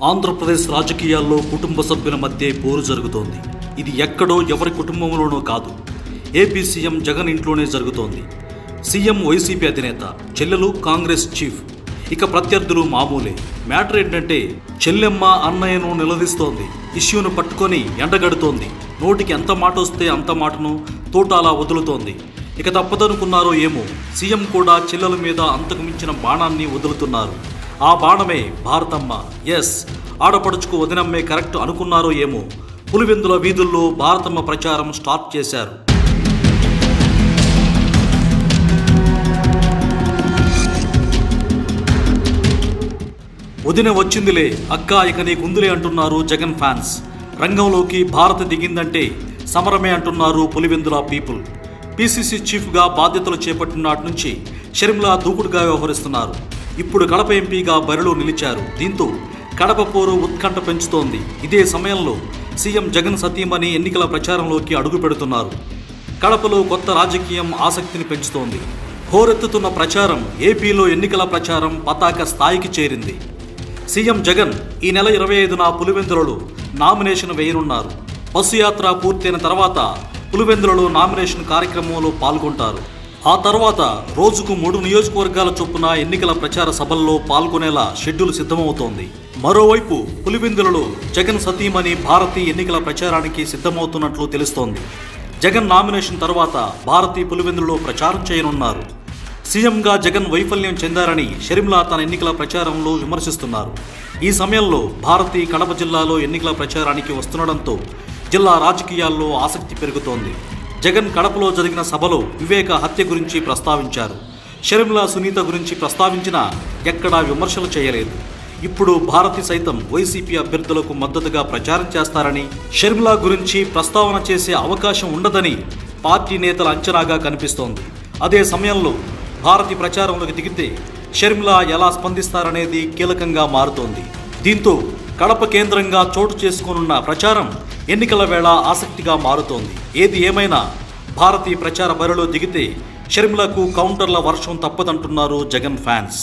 ఆంధ్రప్రదేశ్ రాజకీయాల్లో కుటుంబ సభ్యుల మధ్య పోరు జరుగుతోంది. ఇది ఎక్కడో ఎవరి కుటుంబంలోనో కాదు, ఏపీ సీఎం జగన్ ఇంట్లోనే జరుగుతోంది. సీఎం వైసీపీ అధినేత, చెల్లెలు కాంగ్రెస్ చీఫ్, ఇక ప్రత్యర్థులు మామూలే. మ్యాటర్ ఏంటంటే చెల్లెమ్మ అన్నయ్యను నిలదీస్తోంది, ఇష్యూను పట్టుకొని ఎండగడుతోంది. నోటికి ఎంత మాట వస్తే అంత మాటను తోటాలా వదులుతోంది. ఇక తప్పదనుకున్నారో ఏమో, సీఎం కూడా చెల్లెల మీద అంతకు మించిన బాణాన్ని వదులుతున్నారు. ఆ బాణమే భారతమ్మ. ఎస్, ఆడపడుచుకు వదినమ్మే కరెక్ట్ అనుకున్నారో ఏమో, పులివెందుల వీధుల్లో భారతమ్మ ప్రచారం స్టార్ట్ చేశారు. వదిన వచ్చిందిలే అక్క, ఇక నీకుందులే అంటున్నారు జగన్ ఫ్యాన్స్. రంగంలోకి భారత్ దిగిందంటే సమరమే అంటున్నారు పులివెందుల పీపుల్. పీసీసీ చీఫ్గా బాధ్యతలు చేపట్టిన నాటి నుంచి షర్మిలా దూకుడుగా వ్యవహరిస్తున్నారు. ఇప్పుడు కడప ఎంపీగా బరిలో నిలిచారు. దీంతో కడప పోరు ఉత్కంఠ పెంచుతోంది. ఇదే సమయంలో సీఎం జగన్ సతీమణి ఎన్నికల ప్రచారంలోకి అడుగు పెడుతున్నారు. కడపలో కొత్త రాజకీయం ఆసక్తిని పెంచుతోంది. హోరెత్తుతున్న ప్రచారం, ఏపీలో ఎన్నికల ప్రచారం పతాక స్థాయికి చేరింది. సీఎం జగన్ ఈ నెల 25న పులివెందులలో నామినేషన్ వేయనున్నారు. బస్సు యాత్ర పూర్తయిన తర్వాత పులివెందులలో నామినేషన్ కార్యక్రమంలో పాల్గొంటారు. ఆ తర్వాత రోజుకు 3 నియోజకవర్గాల చొప్పున ఎన్నికల ప్రచార సభల్లో పాల్గొనేలా షెడ్యూల్ సిద్ధమవుతోంది. మరోవైపు పులివెందులలో జగన్ సతీమణి భారతి ఎన్నికల ప్రచారానికి సిద్ధమవుతున్నట్లు తెలుస్తోంది. జగన్ నామినేషన్ తర్వాత భారతి పులివెందులలో ప్రచారం చేయనున్నారు. సీఎంగా జగన్ వైఫల్యం చెందారని షర్మిలా తన ఎన్నికల ప్రచారంలో విమర్శిస్తున్నారు. ఈ సమయంలో భారతి కడప జిల్లాలో ఎన్నికల ప్రచారానికి వస్తుండడంతో జిల్లా రాజకీయాల్లో ఆసక్తి పెరుగుతోంది. జగన్ కడపలో జరిగిన సభలో వివేక హత్య గురించి ప్రస్తావించారు. షర్మిలా సునీత గురించి ప్రస్తావించినా ఎక్కడా విమర్శలు చేయలేదు. ఇప్పుడు భారతి సైతం వైసీపీ అభ్యర్థులకు మద్దతుగా ప్రచారం చేస్తారని, షర్మిలా గురించి ప్రస్తావన చేసే అవకాశం ఉండదని పార్టీ నేతల అంచనాగా కనిపిస్తోంది. అదే సమయంలో భారతి ప్రచారంలోకి దిగితే షర్మిలా ఎలా స్పందిస్తారనేది కీలకంగా మారుతోంది. దీంతో కడప కేంద్రంగా చోటు చేసుకోనున్న ప్రచారం ఎన్నికల వేళ ఆసక్తిగా మారుతోంది. ఏది ఏమైనా భారతి ప్రచార బరిలో దిగితే షర్మిలకు కౌంటర్ల వర్షం తప్పదంటున్నారు జగన్ ఫ్యాన్స్.